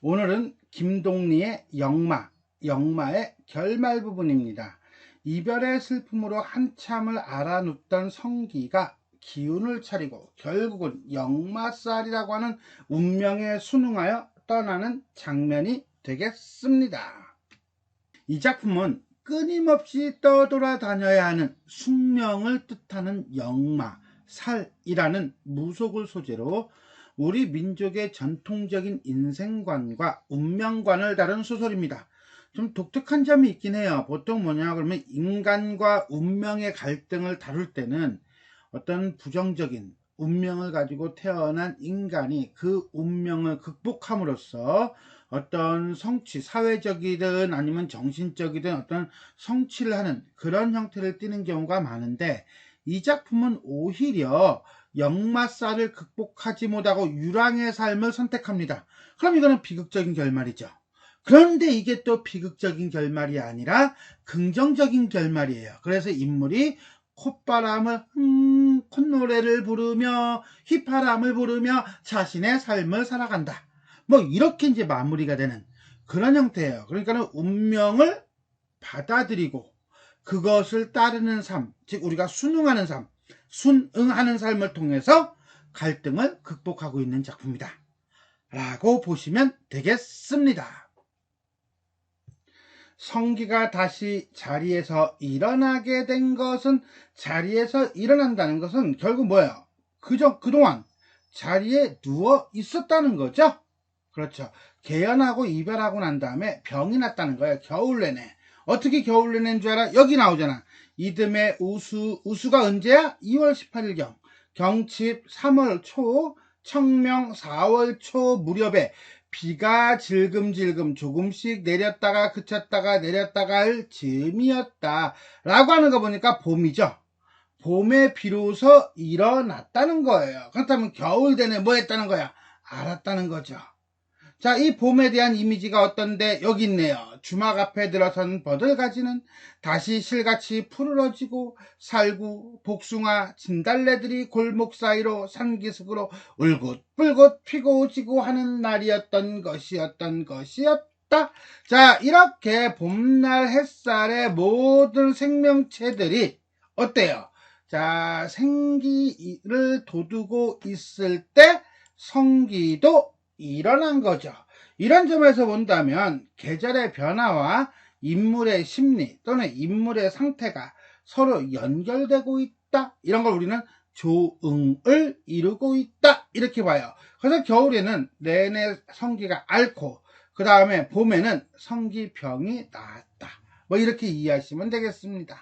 오늘은 김동리의 영마의 결말 부분입니다. 이별의 슬픔으로 한참을 알아눕던 성기가 기운을 차리고 결국은 역마살이라고 하는 운명에 순응하여 떠나는 장면이 되겠습니다. 이 작품은 끊임없이 떠돌아다녀야 하는 숙명을 뜻하는 역마살이라는 무속을 소재로 우리 민족의 전통적인 인생관과 운명관을 다룬 소설입니다. 좀 독특한 점이 있긴 해요. 보통 뭐냐 그러면 인간과 운명의 갈등을 다룰 때는 어떤 부정적인 운명을 가지고 태어난 인간이 그 운명을 극복함으로써 어떤 성취, 사회적이든 아니면 정신적이든 어떤 성취를 하는 그런 형태를 띠는 경우가 많은데, 이 작품은 오히려 역마살을 극복하지 못하고 유랑의 삶을 선택합니다. 그럼 이거는 비극적인 결말이죠. 그런데 이게 또 비극적인 결말이 아니라 긍정적인 결말이에요. 그래서 인물이 콧바람을 콧노래를 부르며 휘파람을 부르며 자신의 삶을 살아간다. 뭐 이렇게 이제 마무리가 되는 그런 형태예요. 그러니까 운명을 받아들이고 그것을 따르는 삶, 즉 우리가 순응하는 삶, 순응하는 삶을 통해서 갈등을 극복하고 있는 작품이다 라고 보시면 되겠습니다. 성기가 다시 자리에서 일어나게 된 것은, 자리에서 일어난다는 것은 결국 뭐예요? 그동안 자리에 누워 있었다는 거죠. 그렇죠. 개연하고 이별하고 난 다음에 병이 났다는 거예요. 겨울 내내. 어떻게 겨울 내내인 줄 알아? 여기 나오잖아. 이듬해 우수가 언제야? 2월 18일경. 경칩 3월 초, 청명 4월 초 무렵에 비가 질금질금 조금씩 내렸다가 그쳤다가 내렸다가 할 즈음이었다 라고 하는 거 보니까 봄이죠. 봄에 비로소 일어났다는 거예요. 그렇다면 겨울 내내 뭐 했다는 거야? 알았다는 거죠. 자, 이 봄에 대한 이미지가 어떤데? 여기 있네요. 주막 앞에 들어선 버들가지는 다시 실같이 푸르러지고 살구, 복숭아, 진달래들이 골목 사이로 산기슭으로 울긋불긋 피고 지고 하는 날이었던 것이었다. 자, 이렇게 봄날 햇살의 모든 생명체들이 어때요? 자, 생기를 돋우고 있을 때 성기도 일어난 거죠. 이런 점에서 본다면 계절의 변화와 인물의 심리 또는 인물의 상태가 서로 연결되고 있다. 이런 걸 우리는 조응을 이루고 있다. 이렇게 봐요. 그래서 겨울에는 내내 성기가 앓고 그 다음에 봄에는 성기병이 나았다. 뭐 이렇게 이해하시면 되겠습니다.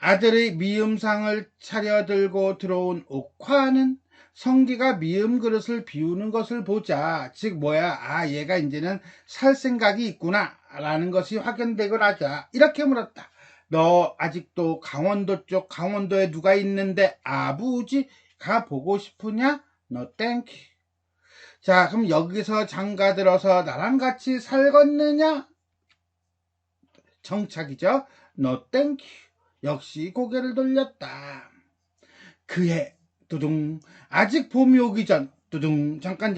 아들의 미음상을 차려들고 들어온 옥화는 성기가 미음 그릇을 비우는 것을 보자, 즉 뭐야, 얘가 이제는 살 생각이 있구나 라는 것이 확연되고 나자 이렇게 물었다. 너 아직도 강원도 쪽, 강원도에 누가 있는데 아부지 가보고 싶으냐? 너 땡큐. 자, 그럼 여기서 장가 들어서 나랑 같이 살겠느냐? 정착이죠. 너 땡큐. 역시 고개를 돌렸다. 그해 두둥, 아직 봄이 오기 전, 두둥, 잠깐.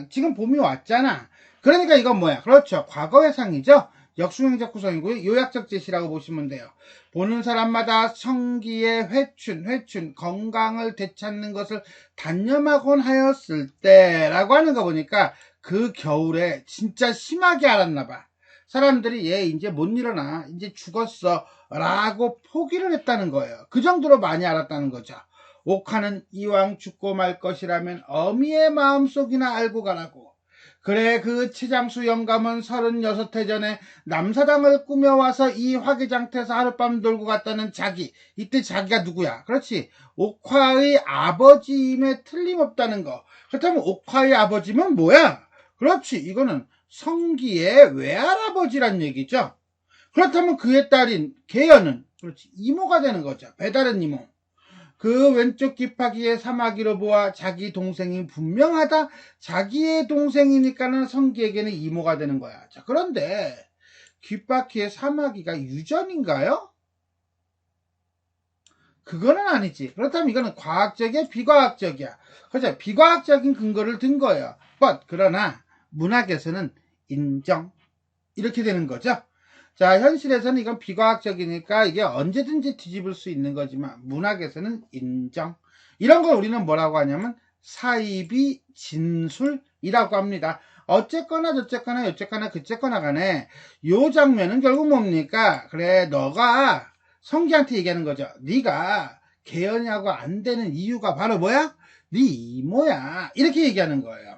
지금 봄이 왔잖아. 그러니까 이건 뭐야? 그렇죠. 과거의 상이죠. 역수명적 구성이고요. 요약적 제시라고 보시면 돼요. 보는 사람마다 성기의 회춘, 건강을 되찾는 것을 단념하곤 하였을 때라고 하는 거 보니까 그 겨울에 진짜 심하게 알았나봐. 사람들이 얘 이제 못 일어나, 이제 죽었어 라고 포기를 했다는 거예요. 그 정도로 많이 알았다는 거죠. 옥화는 이왕 죽고 말 것이라면 어미의 마음속이나 알고 가라고. 그래, 그 최장수 영감은 36해 전에 남사당을 꾸며와서 이 화개장터에서 하룻밤 놀고 갔다는 자기. 이때 자기가 누구야? 그렇지, 옥화의 아버지임에 틀림없다는 거. 그렇다면 옥화의 아버지면 뭐야? 그렇지, 이거는 성기의 외할아버지란 얘기죠. 그렇다면 그의 딸인 계연은 그렇지, 이모가 되는 거죠. 배다른 이모. 그 왼쪽 귓바퀴의 사마귀로 보아 자기 동생이 분명하다. 자기의 동생이니까는 성기에게는 이모가 되는 거야. 자, 그런데 귓바퀴의 사마귀가 유전인가요? 그거는 아니지. 그렇다면 이거는 과학적이야, 비과학적이야? 그렇죠. 비과학적인 근거를 든 거예요. 그러나 문학에서는 인정. 이렇게 되는 거죠. 자, 현실에서는 이건 비과학적이니까 이게 언제든지 뒤집을 수 있는 거지만 문학에서는 인정. 이런 걸 우리는 뭐라고 하냐면 사이비 진술이라고 합니다. 어쨌거나 저쨌거나 어쨌거나 그쨌거나 간에 요 장면은 결국 뭡니까? 그래, 너가 성기한테 얘기하는 거죠. 네가 개연하고 안 되는 이유가 바로 뭐야? 네 이모야. 이렇게 얘기하는 거예요.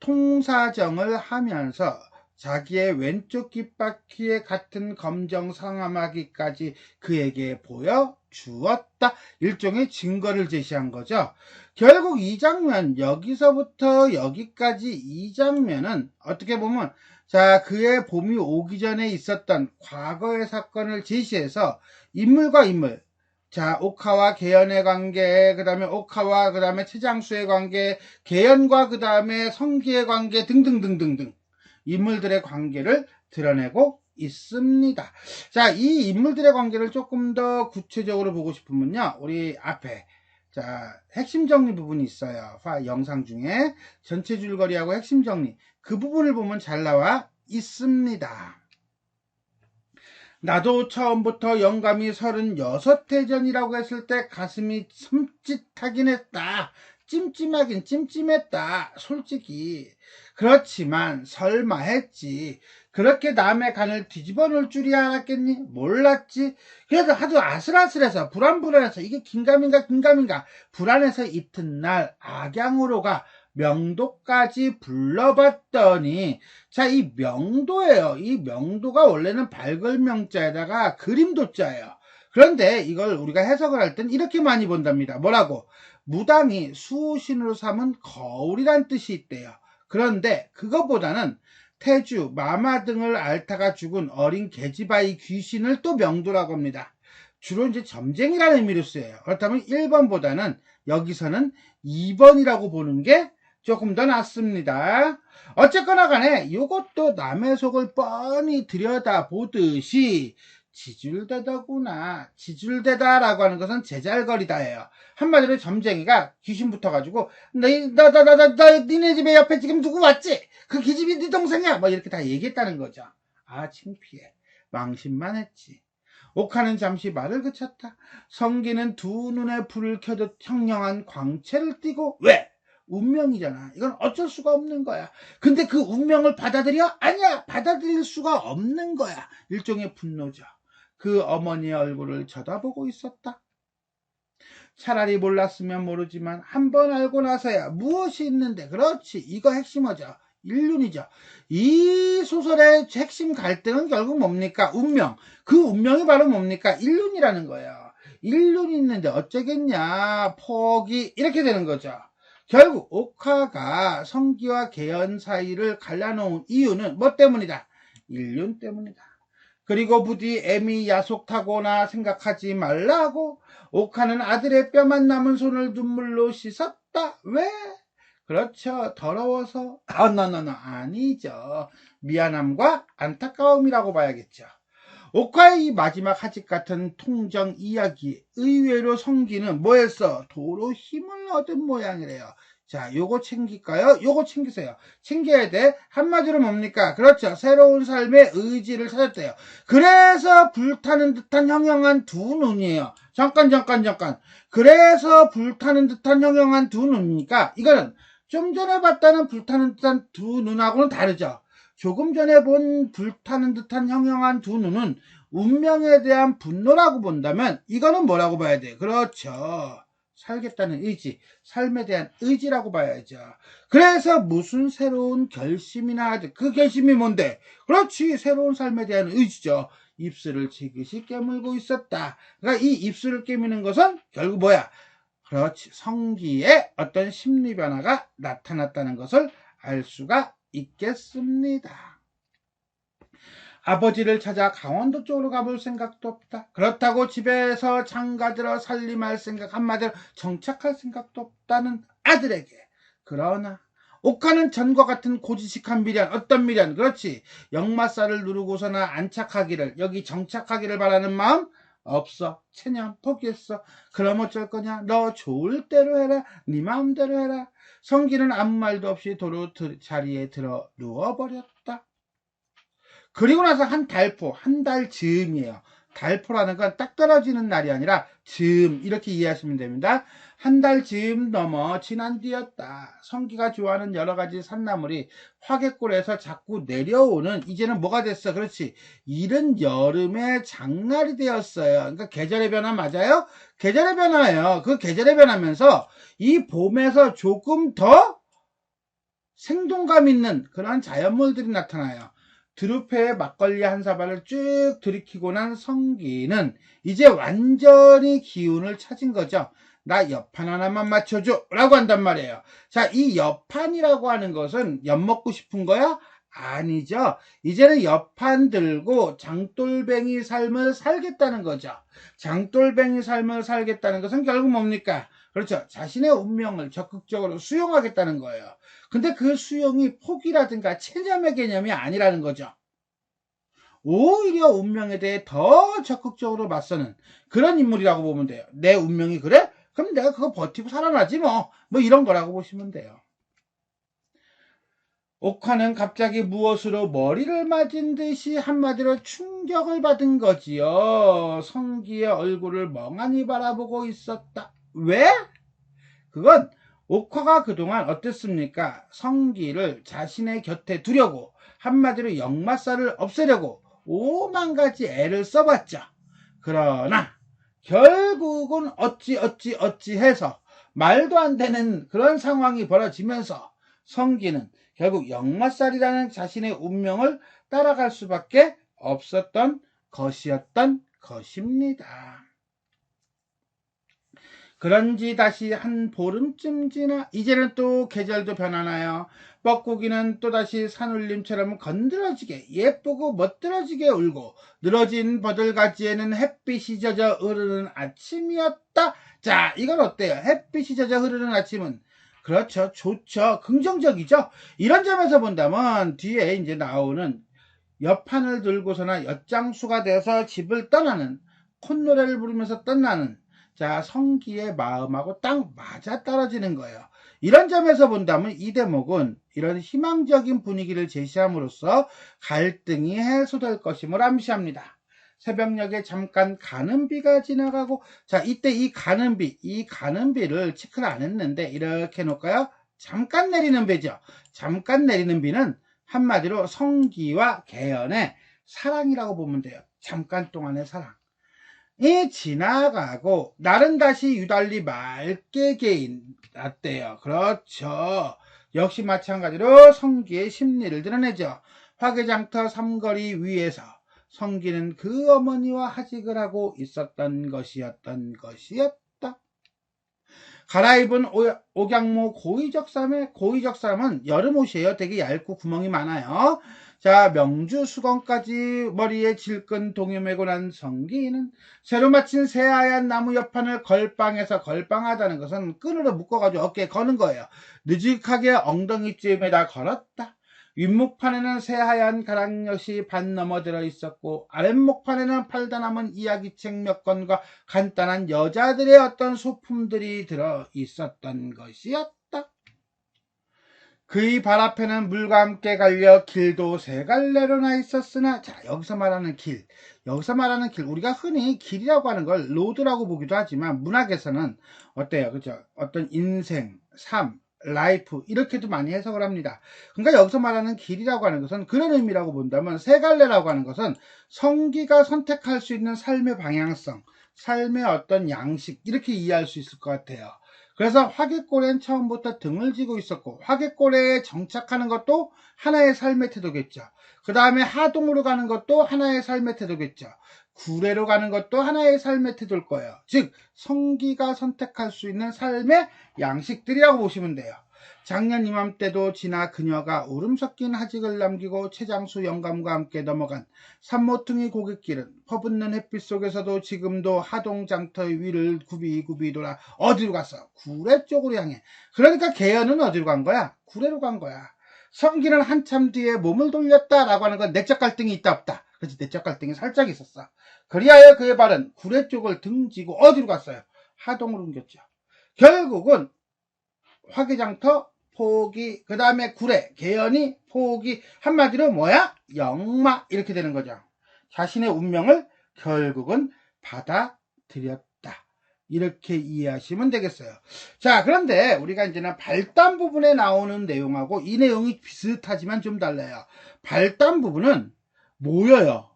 통사정을 하면서 자기의 왼쪽 귓바퀴에 같은 검정 상하마귀까지 그에게 보여주었다. 일종의 증거를 제시한 거죠. 결국 이 장면, 여기서부터 여기까지 이 장면은 어떻게 보면 자, 그의 봄이 오기 전에 있었던 과거의 사건을 제시해서 인물과 인물, 자, 옥하와 개연의 관계, 그 다음에 옥하와 그 다음에 최장수의 관계, 개연과 그 다음에 성기의 관계 등등등등등 인물들의 관계를 드러내고 있습니다. 자, 이 인물들의 관계를 조금 더 구체적으로 보고 싶으면요, 우리 앞에 자, 핵심 정리 부분이 있어요. 영상 중에 전체 줄거리하고 핵심 정리 그 부분을 보면 잘 나와 있습니다. 나도 처음부터 영감이 36회 전이라고 했을 때 가슴이 섬찟하긴 했다. 찜찜하긴 찜찜했다. 솔직히. 그렇지만 설마 했지. 그렇게 남의 간을 뒤집어 놓을 줄이야 알았겠니? 몰랐지. 그래서 하도 아슬아슬해서 불안해서 이게 긴가민가 불안해서 이튿날 악양으로 가 명도까지 불러봤더니 자, 이 명도예요. 이 명도가 원래는 발걸명자에다가 그림도자예요. 그런데 이걸 우리가 해석을 할 땐 이렇게 많이 본답니다. 뭐라고? 무당이 수호신으로 삼은 거울이란 뜻이 있대요. 그런데 그것보다는 태주, 마마 등을 앓다가 죽은 어린 계집아이 귀신을 또 명도라고 합니다. 주로 이제 점쟁이라는 의미로 쓰여요. 그렇다면 1번보다는 여기서는 2번이라고 보는 게 조금 더 낫습니다. 어쨌거나 간에 이것도 남의 속을 뻔히 들여다보듯이 지줄대다구나. 지줄대다라고 하는 것은 제잘거리다예요. 한마디로 점쟁이가 귀신 붙어가지고 니네 집에 옆에 지금 누구 왔지? 그 기집이 네 동생이야. 뭐 이렇게 다 얘기했다는 거죠. 아, 창피해. 망신만 했지. 옥하는 잠시 말을 그쳤다. 성기는 두 눈에 불을 켜듯 형령한 광채를 띠고 왜? 운명이잖아. 이건 어쩔 수가 없는 거야. 근데 그 운명을 받아들여? 아니야. 받아들일 수가 없는 거야. 일종의 분노죠. 그 어머니의 얼굴을 쳐다보고 있었다. 차라리 몰랐으면 모르지만 한번 알고 나서야 무엇이 있는데 그렇지. 이거 핵심어죠. 인륜이죠. 이 소설의 핵심 갈등은 결국 뭡니까? 운명. 그 운명이 바로 뭡니까? 인륜이라는 거예요. 인륜이 있는데 어쩌겠냐. 포기. 이렇게 되는 거죠. 결국 옥화가 성기와 개연 사이를 갈라놓은 이유는 뭐 때문이다? 인륜 때문이다. 그리고 부디 애미 야속하거나 생각하지 말라고 옥화는 아들의 뼈만 남은 손을 눈물로 씻었다. 왜? 그렇죠. 더러워서. 아니죠. 미안함과 안타까움이라고 봐야겠죠. 옥화의 이 마지막 하직 같은 통정 이야기 의외로 성기는 뭐였어? 도로 힘을 얻은 모양이래요. 자, 요거 챙길까요? 요거 챙기세요. 챙겨야 돼. 한마디로 뭡니까? 그렇죠. 새로운 삶의 의지를 찾았대요. 그래서 불타는 듯한 형형한 두 눈이에요. 잠깐. 그래서 불타는 듯한 형형한 두 눈이니까 이거는 좀 전에 봤다는 불타는 듯한 두 눈하고는 다르죠. 조금 전에 본 불타는 듯한 형형한 두 눈은 운명에 대한 분노라고 본다면 이거는 뭐라고 봐야 돼요? 그렇죠. 살겠다는 의지, 삶에 대한 의지라고 봐야죠. 그래서 무슨 새로운 결심이나 하든 그 결심이 뭔데? 그렇지, 새로운 삶에 대한 의지죠. 입술을 지그시 깨물고 있었다. 그러니까 이 입술을 깨미는 것은 결국 뭐야? 그렇지, 성기의 어떤 심리 변화가 나타났다는 것을 알 수가 있겠습니다. 아버지를 찾아 강원도 쪽으로 가볼 생각도 없다. 그렇다고 집에서 장가들어 살림할 생각, 한마디로 정착할 생각도 없다는 아들에게. 그러나 옥화는 전과 같은 고지식한 미련, 어떤 미련? 그렇지, 역마살을 누르고서나 안착하기를, 여기 정착하기를 바라는 마음 없어. 체념 포기했어. 그럼 어쩔 거냐? 너 좋을 대로 해라. 네 마음대로 해라. 성기는 아무 말도 없이 도로 자리에 들어 누워버렸다. 그리고 나서 한 달 즈음이에요. 달포라는 건 딱 떨어지는 날이 아니라 즈음, 이렇게 이해하시면 됩니다. 한 달 즈음 넘어 지난 뒤였다. 성기가 좋아하는 여러 가지 산나물이 화개골에서 자꾸 내려오는, 이제는 뭐가 됐어? 그렇지. 이른 여름의 장날이 되었어요. 그러니까 계절의 변화 맞아요? 계절의 변화예요. 그 계절의 변화면서 이 봄에서 조금 더 생동감 있는 그런 자연물들이 나타나요. 드루페의 막걸리 한 사발을 쭉 들이키고 난 성기는 이제 완전히 기운을 찾은 거죠. 나 옆판 하나만 맞춰줘 라고 한단 말이에요. 자, 이 옆판이라고 하는 것은 엿 먹고 싶은 거야? 아니죠. 이제는 옆판 들고 장돌뱅이 삶을 살겠다는 거죠. 장돌뱅이 삶을 살겠다는 것은 결국 뭡니까? 그렇죠. 자신의 운명을 적극적으로 수용하겠다는 거예요. 근데 그 수용이 포기라든가 체념의 개념이 아니라는 거죠. 오히려 운명에 대해 더 적극적으로 맞서는 그런 인물이라고 보면 돼요. 내 운명이 그래? 그럼 내가 그거 버티고 살아나지 뭐 이런 거라고 보시면 돼요. 옥화는 갑자기 무엇으로 머리를 맞은 듯이 한마디로 충격을 받은 거지요. 성기의 얼굴을 멍하니 바라보고 있었다. 왜? 그건 옥화가 그동안 어땠습니까? 성기를 자신의 곁에 두려고, 한마디로 역마살을 없애려고 오만 가지 애를 써봤죠. 그러나 결국은 어찌 해서 말도 안 되는 그런 상황이 벌어지면서 성기는 결국 역마살이라는 자신의 운명을 따라갈 수밖에 없었던 것이었던 것입니다. 그런지 다시 한 보름쯤 지나 이제는 또 계절도 변하나요. 뻐꾸기는 또다시 산울림처럼 건드러지게 예쁘고 멋들어지게 울고 늘어진 버들가지에는 햇빛이 젖어 흐르는 아침이었다. 자, 이건 어때요? 햇빛이 젖어 흐르는 아침은 그렇죠. 좋죠. 긍정적이죠. 이런 점에서 본다면 뒤에 이제 나오는 옆판을 들고서나 엿장수가 되어서 집을 떠나는 콧노래를 부르면서 떠나는 자, 성기의 마음하고 딱 맞아 떨어지는 거예요. 이런 점에서 본다면 이 대목은 이런 희망적인 분위기를 제시함으로써 갈등이 해소될 것임을 암시합니다. 새벽녘에 잠깐 가는 비가 지나가고 자, 이때 이 가는 비를 체크를 안 했는데 이렇게 해놓을까요? 잠깐 내리는 비죠. 잠깐 내리는 비는 한마디로 성기와 계연의 사랑이라고 보면 돼요. 잠깐 동안의 사랑. 이 지나가고 날은 다시 유달리 맑게 개인났대요. 그렇죠. 역시 마찬가지로 성기의 심리를 드러내죠. 화개장터 삼거리 위에서 성기는 그 어머니와 하직을 하고 있었던 것이었다. 갈아입은 옥양모 고의적삼은 여름옷이에요. 되게 얇고 구멍이 많아요. 자, 명주 수건까지 머리에 질끈 동여매고 난 성기는 새로 마친 새하얀 나무 옆판을 걸빵하다는 것은 끈으로 묶어가지고 어깨에 거는 거예요. 느직하게 엉덩이쯤에다 걸었다. 윗목판에는 새하얀 가랑엿이 반 넘어 들어 있었고 아랫목판에는 팔다 남은 이야기책 몇 권과 간단한 여자들의 어떤 소품들이 들어 있었던 것이었다. 그의 발 앞에는 물과 함께 갈려 길도 세 갈래로 나 있었으나 자, 여기서 말하는 길 우리가 흔히 길이라고 하는 걸 로드라고 보기도 하지만 문학에서는 어때요? 그죠? 어떤 인생, 삶, 라이프 이렇게도 많이 해석을 합니다. 그러니까 여기서 말하는 길이라고 하는 것은 그런 의미라고 본다면 세 갈래라고 하는 것은 성기가 선택할 수 있는 삶의 방향성, 삶의 어떤 양식 이렇게 이해할 수 있을 것 같아요. 그래서 화개골엔 처음부터 등을 지고 있었고 화개골에 정착하는 것도 하나의 삶의 태도겠죠. 그 다음에 하동으로 가는 것도 하나의 삶의 태도겠죠. 구례로 가는 것도 하나의 삶의 태도일 거예요. 즉 성기가 선택할 수 있는 삶의 양식들이라고 보시면 돼요. 작년 이맘때도 지나 그녀가 울음 섞인 하직을 남기고 최장수 영감과 함께 넘어간 산모퉁이 고갯길은 퍼붓는 햇빛 속에서도 지금도 하동장터 위를 굽이굽이 돌아 어디로 갔어? 구례 쪽으로 향해. 그러니까 계연은 어디로 간 거야? 구례로 간 거야. 성기는 한참 뒤에 몸을 돌렸다라고 하는 건 내적 갈등이 있다 없다. 그렇지, 내적 갈등이 살짝 있었어. 그리하여 그의 발은 구례 쪽을 등지고 어디로 갔어요? 하동으로 옮겼죠. 결국은 화개장터 포기, 그 다음에 구레, 개연이, 포기, 한마디로 뭐야? 역마, 이렇게 되는 거죠. 자신의 운명을 결국은 받아들였다. 이렇게 이해하시면 되겠어요. 자, 그런데 우리가 이제는 발단 부분에 나오는 내용하고 이 내용이 비슷하지만 좀 달라요. 발단 부분은 모여요.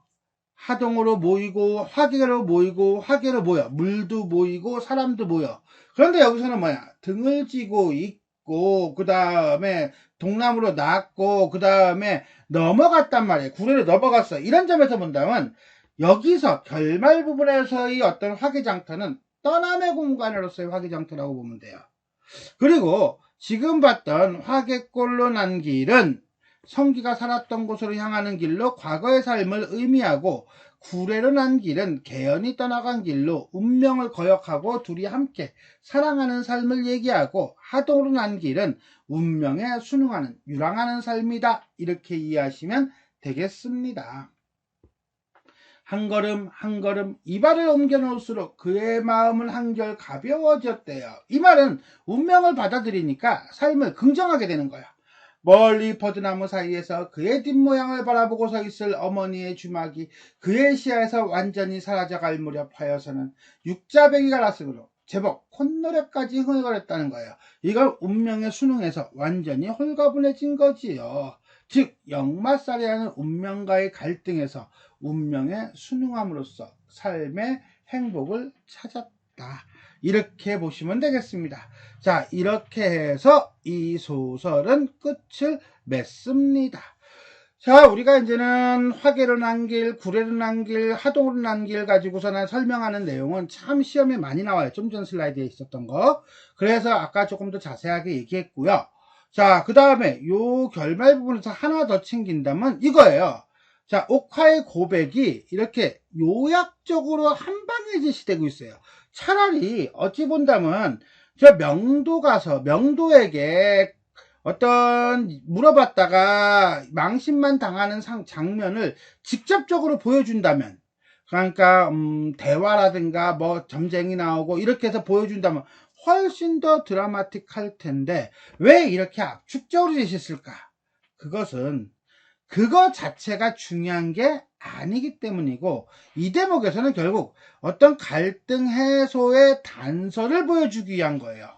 하동으로 모이고 화계로 모이고 화계로 모여. 물도 모이고 사람도 모여. 그런데 여기서는 뭐야? 등을 쥐고 있고 그 다음에 동남으로 나갔고 그 다음에 넘어갔단 말이에요. 구례로 넘어갔어. 이런 점에서 본다면 여기서 결말 부분에서의 어떤 화계장터는 떠남의 공간으로서의 화계장터라고 보면 돼요. 그리고 지금 봤던 화계골로 난 길은 성기가 살았던 곳으로 향하는 길로 과거의 삶을 의미하고, 구례로 난 길은 개연이 떠나간 길로 운명을 거역하고 둘이 함께 사랑하는 삶을 얘기하고, 하동으로 난 길은 운명에 순응하는 유랑하는 삶이다. 이렇게 이해하시면 되겠습니다. 한 걸음 한 걸음 이발을 옮겨 놓을수록 그의 마음은 한결 가벼워졌대요. 이 말은 운명을 받아들이니까 삶을 긍정하게 되는 거야. 멀리 버드나무 사이에서 그의 뒷모양을 바라보고 서 있을 어머니의 주막이 그의 시야에서 완전히 사라져갈 무렵 하여서는 육자배기가 났으므로 제법 콧노래까지 흥얼거렸다는 거예요. 이걸 운명에 순응해서 완전히 홀가분해진 거지요. 즉 역마살이라는 운명과의 갈등에서 운명에 순응함으로써 삶의 행복을 찾았다. 이렇게 보시면 되겠습니다. 자, 이렇게 해서 이 소설은 끝을 맺습니다. 자, 우리가 이제는 화계로 난 길, 구례로 난 길, 하동으로 난 길 가지고서는 설명하는 내용은 참 시험에 많이 나와요. 좀 전 슬라이드에 있었던 거. 그래서 아까 조금 더 자세하게 얘기했고요. 자, 그 다음에 요 결말 부분에서 하나 더 챙긴다면 이거예요. 자, 옥화의 고백이 이렇게 요약적으로 한 방에 제시되고 있어요. 차라리 어찌 본다면 저 명도 가서 명도에게 어떤 물어봤다가 망신만 당하는 장면을 직접적으로 보여준다면, 그러니까 대화라든가 뭐 점쟁이 나오고 이렇게 해서 보여준다면 훨씬 더 드라마틱할 텐데 왜 이렇게 압축적으로 제시했을까? 그것은 그거 자체가 중요한 게 아니기 때문이고, 이 대목에서는 결국 어떤 갈등 해소의 단서를 보여주기 위한 거예요.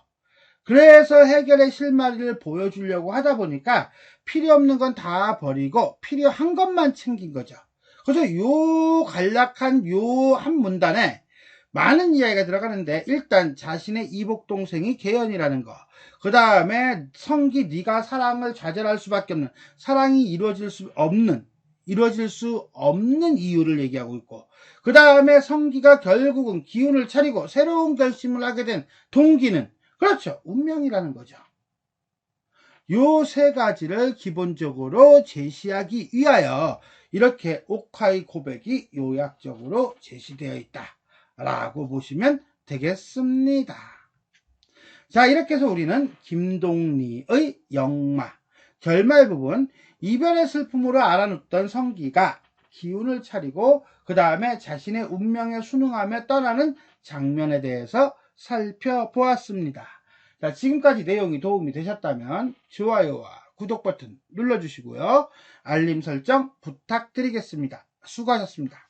그래서 해결의 실마리를 보여주려고 하다 보니까 필요 없는 건 다 버리고 필요한 것만 챙긴 거죠. 그래서 요 간략한 요 한 문단에 많은 이야기가 들어가는데, 일단 자신의 이복동생이 개연이라는 거, 그 다음에 성기 네가 사랑을 좌절할 수밖에 없는, 사랑이 이루어질 수 없는 이유를 얘기하고 있고, 그 다음에 성기가 결국은 기운을 차리고 새로운 결심을 하게 된 동기는 그렇죠, 운명이라는 거죠. 요 세 가지를 기본적으로 제시하기 위하여 이렇게 옥화의 고백이 요약적으로 제시되어 있다 라고 보시면 되겠습니다. 자, 이렇게 해서 우리는 김동리의 역마 결말 부분, 이별의 슬픔으로 알아눕던 성기가 기운을 차리고 그 다음에 자신의 운명에 순응하며 떠나는 장면에 대해서 살펴보았습니다. 자, 지금까지 내용이 도움이 되셨다면 좋아요와 구독 버튼 눌러주시고요. 알림 설정 부탁드리겠습니다. 수고하셨습니다.